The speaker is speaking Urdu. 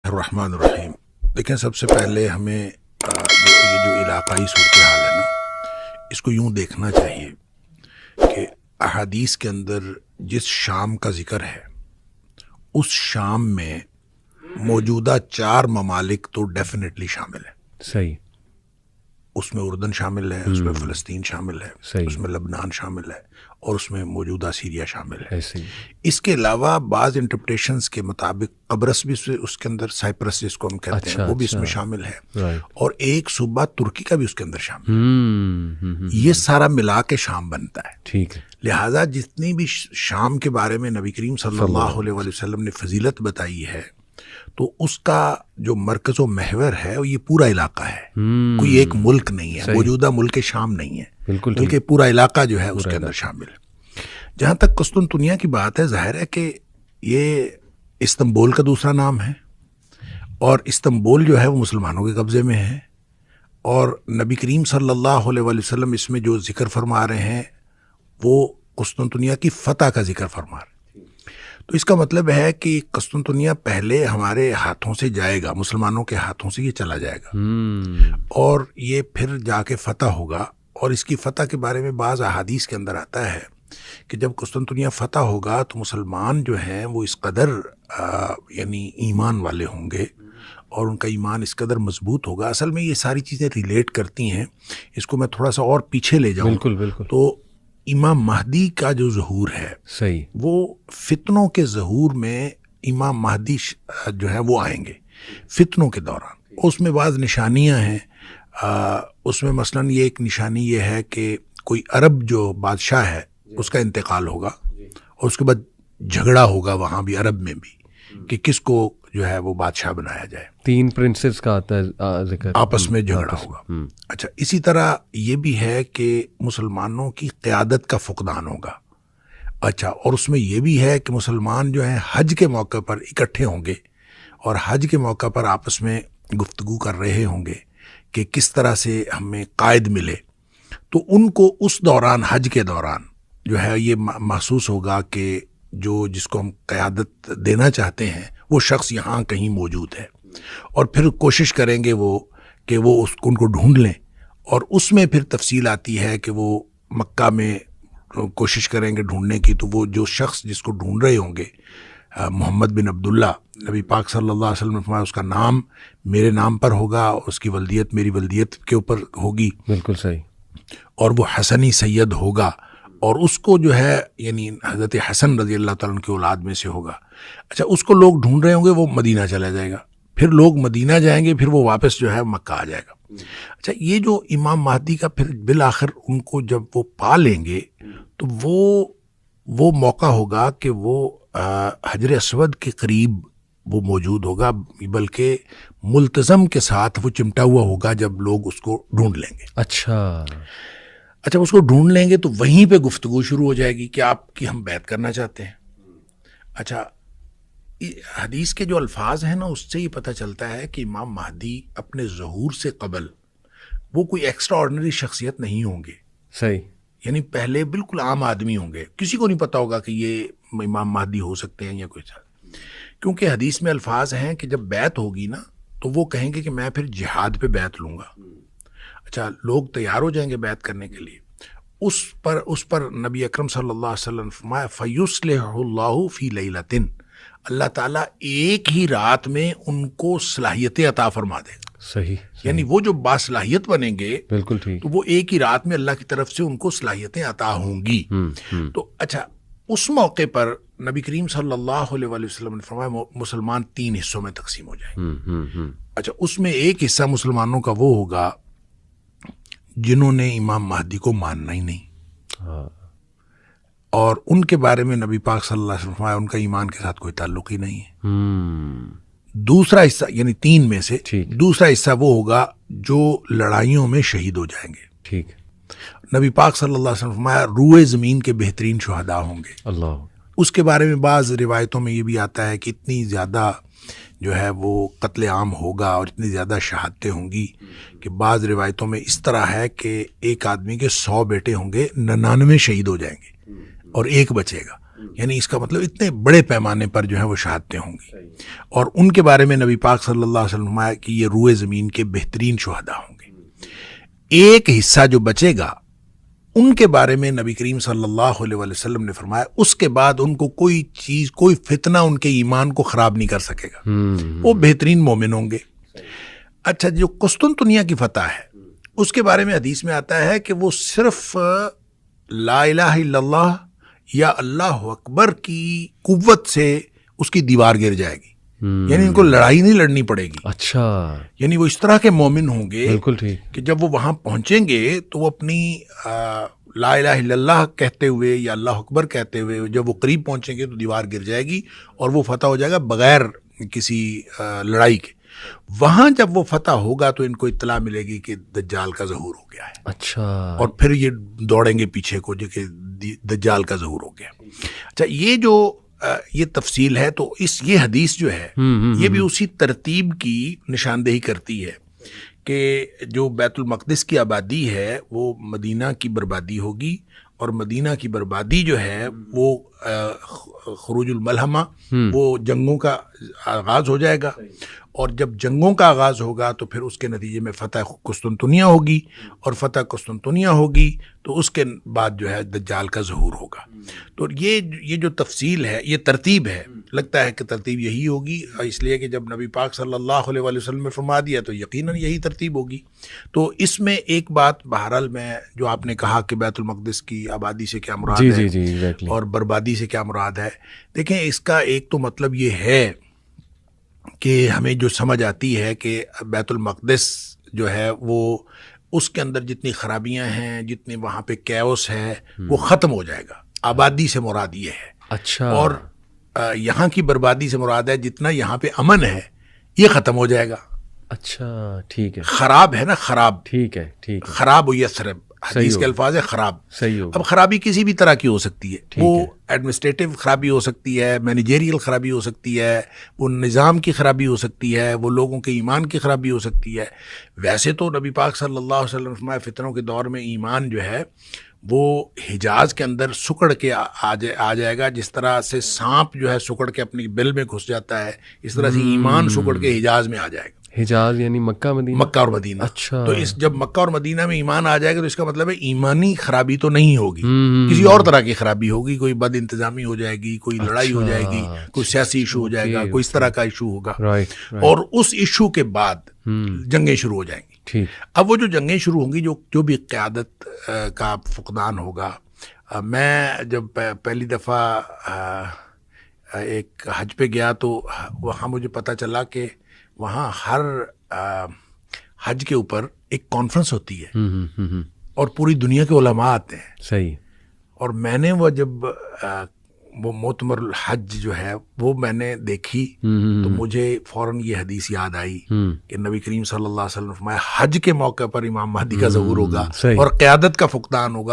الرحمن الرحیم. دیکھیں، سب سے پہلے ہمیں یہ جو علاقائی صورتحال ہے نا، اس کو یوں دیکھنا چاہیے کہ احادیث کے اندر جس شام کا ذکر ہے اس شام میں موجودہ 4 ممالک تو ڈیفینیٹلی شامل ہیں. صحیح. اس میں اردن شامل ہے، اس میں فلسطین شامل ہے، صحیح. اس میں لبنان شامل ہے، اور اس میں موجودہ سیریا شامل ہے. ایسے ہی. اس کے علاوہ بعض انٹرپریٹیشنز کے مطابق قبرص بھی اس کے اندر، سائپرس جس کو ہم کہتے ہیں، وہ بھی اس میں شامل ہے، رائٹ. اور ایک صوبہ ترکی کا بھی اس کے اندر شامل ہے. یہ سارا ملا کے شام بنتا ہے. ٹھیک ہے. لہٰذا جتنی بھی شام کے بارے میں نبی کریم صلی اللہ علیہ وسلم نے فضیلت بتائی ہے، تو اس کا جو مرکز و محور ہے وہ یہ پورا علاقہ ہے. کوئی ایک ملک نہیں ہے، موجودہ ملک شام نہیں ہے، بالکل، بلکہ پورا علاقہ جو ہے اس کے اندر شامل ہے. جہاں تک قسطنطنیہ کی بات ہے، ظاہر ہے کہ یہ استنبول کا دوسرا نام ہے، اور استنبول جو ہے وہ مسلمانوں کے قبضے میں ہے، اور نبی کریم صلی اللہ علیہ وسلم اس میں جو ذکر فرما رہے ہیں وہ قسطنطنیہ کی فتح کا ذکر فرما رہے ہیں. تو اس کا مطلب ہے کہ قسطنطنیہ پہلے ہمارے ہاتھوں سے جائے گا، مسلمانوں کے ہاتھوں سے یہ چلا جائے گا، اور یہ پھر جا کے فتح ہوگا. اور اس کی فتح کے بارے میں بعض احادیث کے اندر آتا ہے کہ جب قسطنطنیہ فتح ہوگا تو مسلمان جو ہیں وہ اس قدر یعنی ایمان والے ہوں گے، اور ان کا ایمان اس قدر مضبوط ہوگا. اصل میں یہ ساری چیزیں ریلیٹ کرتی ہیں. اس کو میں تھوڑا سا اور پیچھے لے جاؤں. بالکل بالکل. تو امام مہدی کا جو ظہور ہے، صحیح، وہ فتنوں کے ظہور میں امام مہدی جو ہے وہ آئیں گے فتنوں کے دوران. اس میں بعض نشانیاں ہیں. اس میں مثلاً یہ ایک نشانی یہ ہے کہ کوئی عرب جو بادشاہ ہے اس کا انتقال ہوگا، اور اس کے بعد جھگڑا ہوگا وہاں بھی، عرب میں بھی، کہ کس کو جو ہے وہ بادشاہ بنایا جائے. 3 پرنسز کا آتا ہے ذکر، آپس میں جھگڑا ہوگا. اچھا، اسی طرح یہ بھی ہے کہ مسلمانوں کی قیادت کا فقدان ہوگا. اچھا، اور اس میں یہ بھی ہے کہ مسلمان جو ہیں حج کے موقع پر اکٹھے ہوں گے، اور حج کے موقع پر آپس میں گفتگو کر رہے ہوں گے کہ کس طرح سے ہمیں قائد ملے. تو ان کو اس دوران، حج کے دوران جو ہے یہ محسوس ہوگا کہ جس کو ہم قیادت دینا چاہتے ہیں وہ شخص یہاں کہیں موجود ہے، اور پھر کوشش کریں گے کہ وہ ان کو ڈھونڈ لیں. اور اس میں پھر تفصیل آتی ہے کہ وہ مکہ میں کوشش کریں گے ڈھونڈنے کی. تو وہ جو شخص جس کو ڈھونڈ رہے ہوں گے، محمد بن عبداللہ، نبی پاک صلی اللہ علیہ وسلم نے فرمایا اس کا نام میرے نام پر ہوگا، اس کی ولدیت میری ولدیت کے اوپر ہوگی. بالکل صحیح. اور وہ حسنی سید ہوگا، اور اس کو جو ہے یعنی حضرت حسن رضی اللہ تعالیٰ عنہ کی اولاد میں سے ہوگا. اچھا، اس کو لوگ ڈھونڈ رہے ہوں گے، وہ مدینہ چلا جائے گا، پھر لوگ مدینہ جائیں گے، پھر وہ واپس جو ہے مکہ آ جائے گا. اچھا، یہ جو امام مہدی کا پھر بالآخر ان کو جب وہ پا لیں گے تو وہ موقع ہوگا کہ وہ حجر اسود کے قریب وہ موجود ہوگا، بلکہ ملتزم کے ساتھ وہ چمٹا ہوا ہوگا جب لوگ اس کو ڈھونڈ لیں گے. اچھا، اس کو ڈھونڈ لیں گے تو وہیں پہ گفتگو شروع ہو جائے گی کہ آپ کی ہم بیعت کرنا چاہتے ہیں. اچھا، حدیث کے جو الفاظ ہیں نا، اس سے یہ پتہ چلتا ہے کہ امام مہدی اپنے ظہور سے قبل وہ کوئی ایکسٹرا آرڈنری شخصیت نہیں ہوں گے. صحیح. یعنی پہلے بالکل عام آدمی ہوں گے، کسی کو نہیں پتا ہوگا کہ یہ امام مہدی ہو سکتے ہیں یا کوئی ساتھ. کیونکہ حدیث میں الفاظ ہیں کہ جب بیعت ہوگی نا تو وہ کہیں گے کہ میں پھر جہاد پہ بیعت لوں گا. اچھا، لوگ تیار ہو جائیں گے بیعت کرنے کے لیے. اس پر نبی اکرم صلی اللہ علیہ وسلم فرمایا فَيُصْلِحُ اللَّهُ فِي لَيْلَةٍ، اللہ تعالیٰ ایک ہی رات میں ان کو صلاحیتیں عطا فرما دے گا. صحیح. یعنی وہ جو باصلاحیت بنیں گے، بالکل ٹھیک، تو وہ ایک ہی رات میں اللہ کی طرف سے ان کو صلاحیتیں عطا ہوں گی. تو اچھا، اس موقع پر نبی کریم صلی اللہ علیہ وسلم نے فرمایا مسلمان 3 حصوں میں تقسیم ہو جائیں. اچھا، اس میں ایک حصہ مسلمانوں کا وہ ہوگا جنہوں نے امام مہدی کو ماننا ہی نہیں، اور ان کے بارے میں نبی پاک صلی اللہ علیہ وسلم فرمایا ان کا ایمان کے ساتھ کوئی تعلق ہی نہیں ہے. دوسرا حصہ یعنی 3 میں سے دوسرا حصہ وہ ہوگا جو لڑائیوں میں شہید ہو جائیں گے. ٹھیک. نبی پاک صلی اللہ علیہ وسلم فرمایا روئے زمین کے بہترین شہداء ہوں گے. اللہ. اس کے بارے میں بعض روایتوں میں یہ بھی آتا ہے کہ اتنی زیادہ جو ہے وہ قتل عام ہوگا اور اتنی زیادہ شہادتیں ہوں گی کہ بعض روایتوں میں اس طرح ہے کہ ایک آدمی کے 100 بیٹے ہوں گے، 99 شہید ہو جائیں گے اور ایک بچے گا. یعنی اس کا مطلب اتنے بڑے پیمانے پر جو ہے وہ شہادتیں ہوں گی، اور ان کے بارے میں نبی پاک صلی اللہ علیہ وسلم نے فرمایا کہ یہ روئے زمین کے بہترین شہداء ہوں گے۔ ایک حصہ جو بچے گا ان کے بارے میں نبی کریم صلی اللہ علیہ وسلم نے فرمایا اس کے بعد ان کو کوئی چیز، کوئی فتنہ ان کے ایمان کو خراب نہیں کر سکے گا، وہ بہترین مومن ہوں گے۔ اچھا، جو قسطنطنیہ کی فتح ہے اس کے بارے میں حدیث میں آتا ہے کہ وہ صرف لا الہ الا اللہ یا اللہ اکبر کی قوت سے اس کی دیوار گر جائے گی، یعنی ان کو لڑائی نہیں لڑنی پڑے گی۔ اچھا، یعنی وہ اس طرح کے مومن ہوں گے بالکل ٹھیک کہ جب وہ وہاں پہنچیں گے تو وہ اپنی لا الہ الا اللہ کہتے ہوئے یا اللہ اکبر کہتے ہوئے جب وہ قریب پہنچیں گے تو دیوار گر جائے گی اور وہ فتح ہو جائے گا بغیر کسی لڑائی کے۔ وہاں جب وہ فتح ہوگا تو ان کو اطلاع ملے گی کہ دجال کا ظہور ہو گیا ہے، اچھا، اور پھر یہ دوڑیں گے پیچھے کو جو کہ دجال کا ظہور ہو گیا۔ اچھا، یہ جو یہ تفصیل ہے تو یہ حدیث جو ہے یہ بھی اسی ترتیب کی نشاندہی کرتی ہے کہ جو بیت المقدس کی آبادی ہے وہ مدینہ کی بربادی ہوگی، اور مدینہ کی بربادی جو ہے وہ خروج الملحمہ، وہ جنگوں کا آغاز ہو جائے گا، اور جب جنگوں کا آغاز ہوگا تو پھر اس کے نتیجے میں فتح قسطنطنیہ ہوگی، اور فتح قسطنطنیہ ہوگی تو اس کے بعد جو ہے دجال کا ظہور ہوگا۔ تو یہ جو تفصیل ہے، یہ ترتیب ہے، لگتا ہے کہ ترتیب یہی ہوگی، اس لیے کہ جب نبی پاک صلی اللہ علیہ وسلم نے فرما دیا تو یقیناً یہی ترتیب ہوگی۔ تو اس میں ایک بات بہرحال میں جو آپ نے کہا کہ بیت المقدس کی آبادی سے کیا مراد ہے اور بربادی سے کیا مراد ہے، دیکھیں اس کا ایک تو مطلب یہ ہے کہ ہمیں جو سمجھ آتی ہے کہ بیت المقدس جو ہے وہ اس کے اندر جتنی خرابیاں ہیں، جتنے وہاں پہ کیوس ہے، وہ ختم ہو جائے گا۔ آبادی سے مراد یہ ہے۔ اچھا، اور یہاں کی بربادی سے مراد ہے جتنا یہاں پہ امن ہے یہ ختم ہو جائے گا۔ اچھا، ٹھیک ہے، خراب ہے نا، خراب، ٹھیک ہے، ٹھیک ہے، خراب یثرب، حدیث کے الفاظ ہے خراب۔ صحیح ہوگا۔ اب خرابی کسی بھی طرح کی ہو سکتی ہے، وہ ایڈمنسٹریٹو خرابی ہو سکتی ہے، مینیجریل خرابی ہو سکتی ہے، وہ نظام کی خرابی ہو سکتی ہے، وہ لوگوں کے ایمان کی خرابی ہو سکتی ہے۔ ویسے تو نبی پاک صلی اللہ علیہ وسلم فرمایا فتنوں کے دور میں ایمان جو ہے وہ حجاز کے اندر سکڑ کے آ جائے گا، جس طرح سے سانپ جو ہے سکڑ کے اپنی بل میں گھس جاتا ہے، اس طرح سے ایمان سکڑ کے حجاز میں آ جائے گا۔ حجاز یعنی مکہ مدینہ، مکہ اور مدینہ۔ اچھا، تو جب مکہ اور مدینہ میں ایمان آ جائے گا تو اس کا مطلب ہے ایمانی خرابی تو نہیں ہوگی، کسی اور طرح کی خرابی ہوگی، کوئی بد انتظامی ہو جائے گی، کوئی لڑائی ہو جائے گی، کوئی سیاسی ایشو ہو جائے گا، کوئی اس طرح کا ایشو ہوگا، اور اس ایشو کے بعد جنگیں شروع ہو جائیں گی۔ اب وہ جو جنگیں شروع ہوں گی، جو بھی قیادت کا فقدان ہوگا۔ میں جب پہلی دفعہ ایک حج پہ گیا تو وہاں مجھے پتہ چلا کہ وہاں ہر حج کے اوپر ایک کانفرنس ہوتی ہے اور پوری دنیا کے علماء آتے ہیں۔ صحیح۔ اور میں نے وہ جب وہ معتمر الحج جو ہے وہ میں نے دیکھی تو مجھے فوراً یہ حدیث یاد آئی کہ نبی کریم صلی اللہ علیہ وسلم نے فرمایا حج کے موقع پر امام مہدی کا ظہور ہوگا اور قیادت کا فقدان ہوگا۔